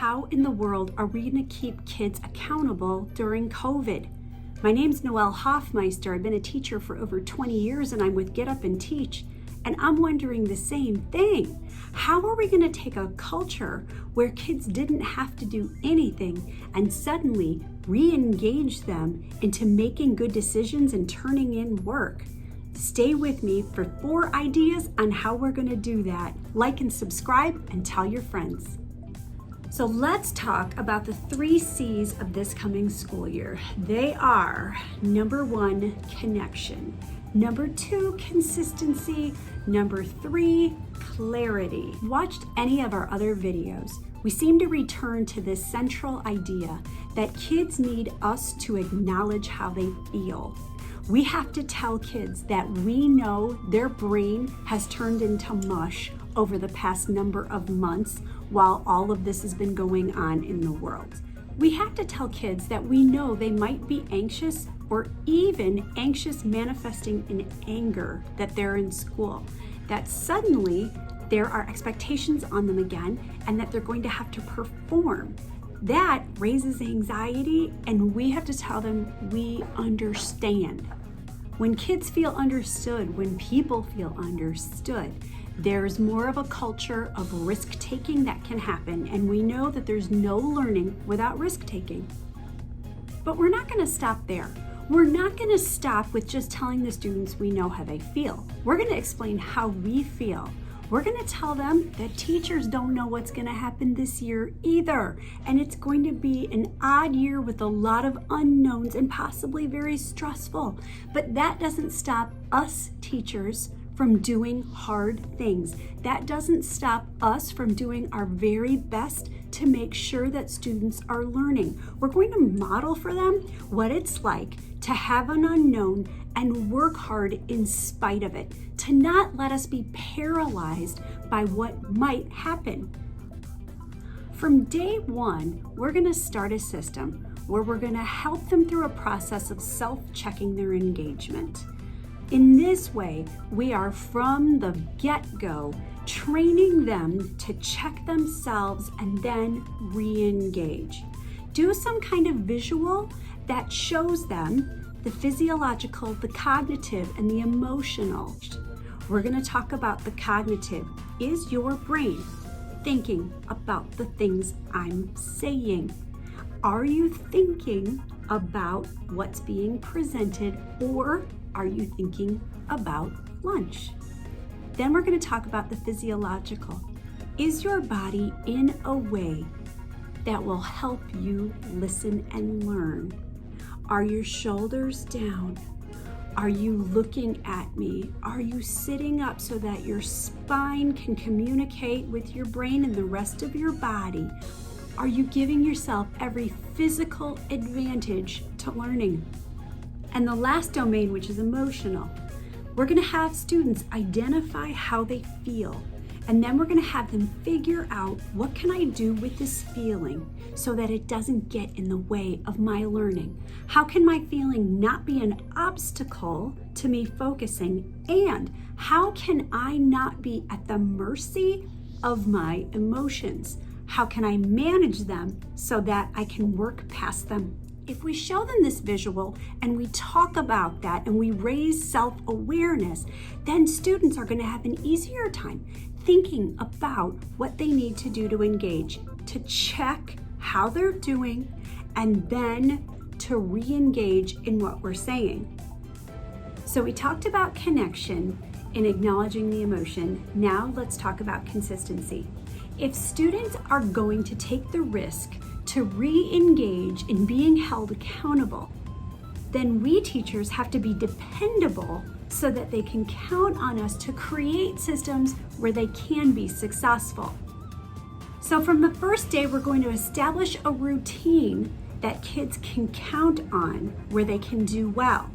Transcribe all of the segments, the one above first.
How in the world are we going to keep kids accountable during COVID? My name's Noelle Hoffmeister. I've been a teacher for over 20 years and I'm with Get Up and Teach. And I'm wondering the same thing. How are we going to take a culture where kids didn't have to do anything and suddenly re-engage them into making good decisions and turning in work? Stay with me for 4 ideas on how we're going to do that. Like and subscribe and tell your friends. So let's talk about the 3 C's of this coming school year. They are number 1, connection. Number 2, consistency. Number 3, clarity. Watched any of our other videos, we seem to return to this central idea that kids need us to acknowledge how they feel. We have to tell kids that we know their brain has turned into mush over the past number of months while all of this has been going on in the world. We have to tell kids that we know they might be anxious or even anxious manifesting in anger that they're in school, that suddenly there are expectations on them again and that they're going to have to perform. That raises anxiety and we have to tell them we understand. When kids feel understood, when people feel understood, there's more of a culture of risk-taking that can happen, and we know that there's no learning without risk-taking. But we're not going to stop there. We're not going to stop with just telling the students we know how they feel. We're going to explain how we feel. We're going to tell them that teachers don't know what's going to happen this year either, and it's going to be an odd year with a lot of unknowns and possibly very stressful. But that doesn't stop us teachers from doing hard things. That doesn't stop us from doing our very best to make sure that students are learning. We're going to model for them what it's like to have an unknown and work hard in spite of it, to not let us be paralyzed by what might happen. From day 1, we're going to start a system where we're going to help them through a process of self-checking their engagement. In this way, we are from the get-go training them to check themselves and then re-engage. Do some kind of visual that shows them the physiological, the cognitive, and the emotional. We're going to talk about the cognitive. Is your brain thinking about the things I'm saying? Are you thinking about what's being presented, or are you thinking about lunch? Then we're going to talk about the physiological. Is your body in a way that will help you listen and learn? Are your shoulders down? Are you looking at me? Are you sitting up so that your spine can communicate with your brain and the rest of your body? Are you giving yourself every physical advantage to learning? And the last domain, which is emotional, we're going to have students identify how they feel, and then we're going to have them figure out, what can I do with this feeling so that it doesn't get in the way of my learning? How can my feeling not be an obstacle to me focusing? And how can I not be at the mercy of my emotions? How can I manage them so that I can work past them? If we show them this visual and we talk about that and we raise self-awareness, then students are going to have an easier time thinking about what they need to do to engage, to check how they're doing, and then to re-engage in what we're saying. So we talked about connection in acknowledging the emotion. Now let's talk about consistency. If students are going to take the risk to re-engage in being held accountable, then we teachers have to be dependable so that they can count on us to create systems where they can be successful. So from the first day, we're going to establish a routine that kids can count on where they can do well.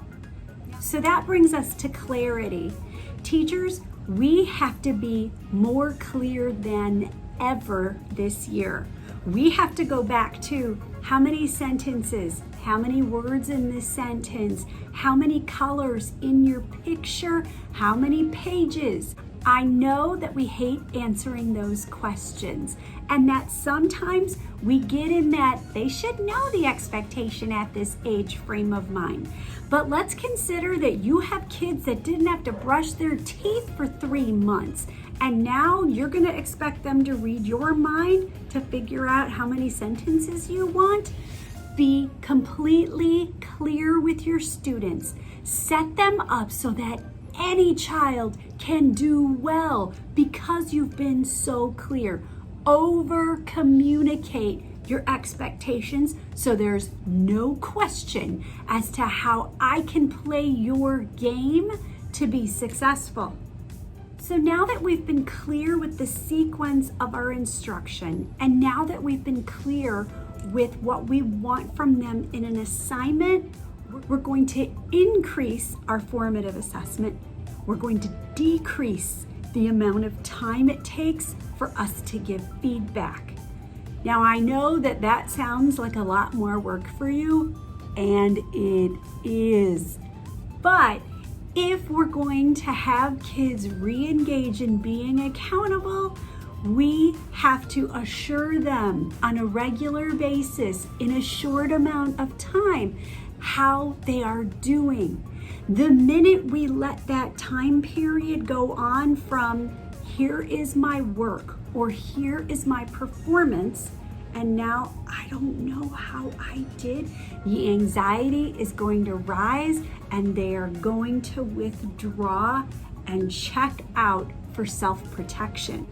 So that brings us to clarity. Teachers, we have to be more clear than ever this year. We have to go back to how many sentences, how many words in this sentence, how many colors in your picture, how many pages. I know that we hate answering those questions and that sometimes we get in that they should know the expectation at this age frame of mind. But let's consider that you have kids that didn't have to brush their teeth for 3 months, and now you're going to expect them to read your mind to figure out how many sentences you want. Be completely clear with your students. Set them up so that any child can do well because you've been so clear. Over communicate your expectations so there's no question as to how I can play your game to be successful. So now that we've been clear with the sequence of our instruction, and now that we've been clear with what we want from them in an assignment, we're going to increase our formative assessment. We're going to decrease the amount of time it takes for us to give feedback. Now, I know that that sounds like a lot more work for you, and it is. But if we're going to have kids re-engage in being accountable, we have to assure them on a regular basis in a short amount of time how they are doing. The minute we let that time period go on from here is my work or here is my performance, and now I don't know how I did, the anxiety is going to rise and they are going to withdraw and check out for self-protection.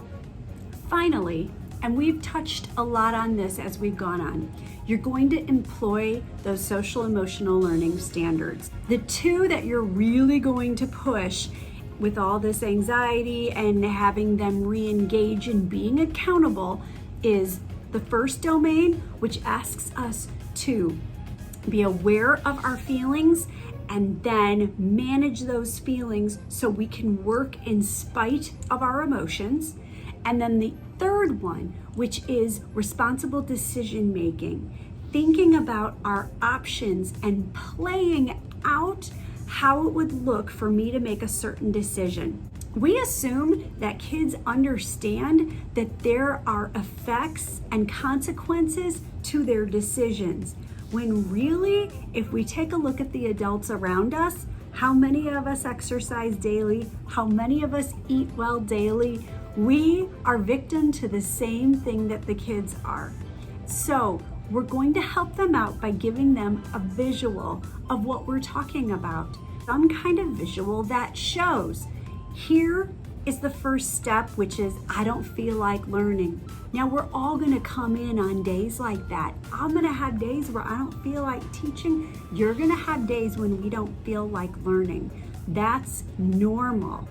Finally, and we've touched a lot on this as we've gone on, you're going to employ those social emotional learning standards. The two that you're really going to push with all this anxiety and having them re-engage in being accountable is the first domain, which asks us to be aware of our feelings and then manage those feelings so we can work in spite of our emotions. And then the third one, which is responsible decision making, thinking about our options and playing out how it would look for me to make a certain decision. We assume that kids understand that there are effects and consequences to their decisions, when really, if we take a look at the adults around us, how many of us exercise daily, how many of us eat well daily, we are victim to the same thing that the kids are. So we're going to help them out by giving them a visual of what we're talking about, some kind of visual that shows, here is the first step, which is I don't feel like learning. Now we're all gonna come in on days like that. I'm gonna have days where I don't feel like teaching. You're gonna have days when we don't feel like learning. That's normal.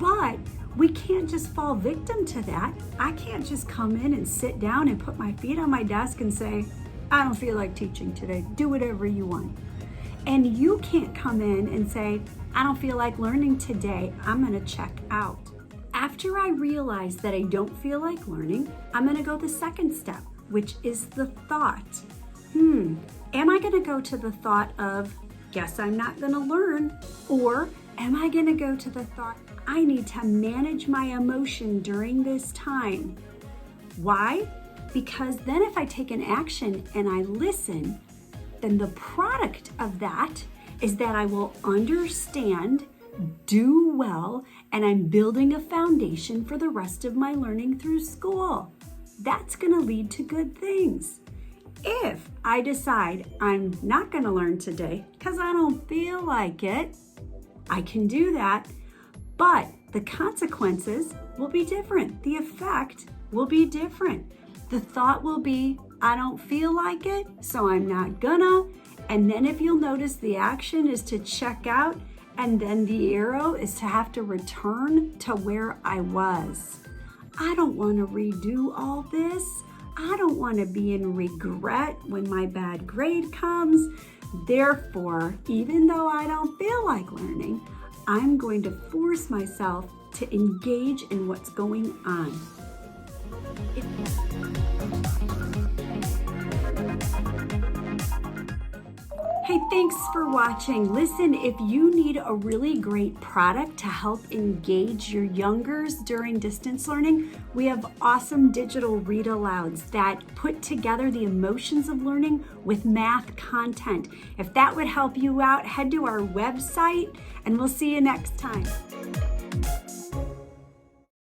But we can't just fall victim to that. I can't just come in and sit down and put my feet on my desk and say, I don't feel like teaching today. Do whatever you want. And you can't come in and say, I don't feel like learning today. I'm gonna check out. After I realize that I don't feel like learning, I'm gonna go the second step, which is the thought. Am I gonna go to the thought of, guess I'm not gonna learn? Or am I gonna go to the thought, I need to manage my emotion during this time? Why? Because then if I take an action and I listen, then the product of that is that I will understand, do well, and I'm building a foundation for the rest of my learning through school. That's gonna lead to good things. If I decide I'm not gonna learn today because I don't feel like it, I can do that, but the consequences will be different. The effect will be different. The thought will be, I don't feel like it, so I'm not gonna. And then if you'll notice, the action is to check out, and then the arrow is to have to return to where I was. I don't want to redo all this. I don't want to be in regret when my bad grade comes. Therefore, even though I don't feel like learning, I'm going to force myself to engage in what's going on. Hey, thanks for watching. Listen, if you need a really great product to help engage your youngers during distance learning, we have awesome digital read alouds that put together the emotions of learning with math content. If that would help you out, head to our website and we'll see you next time.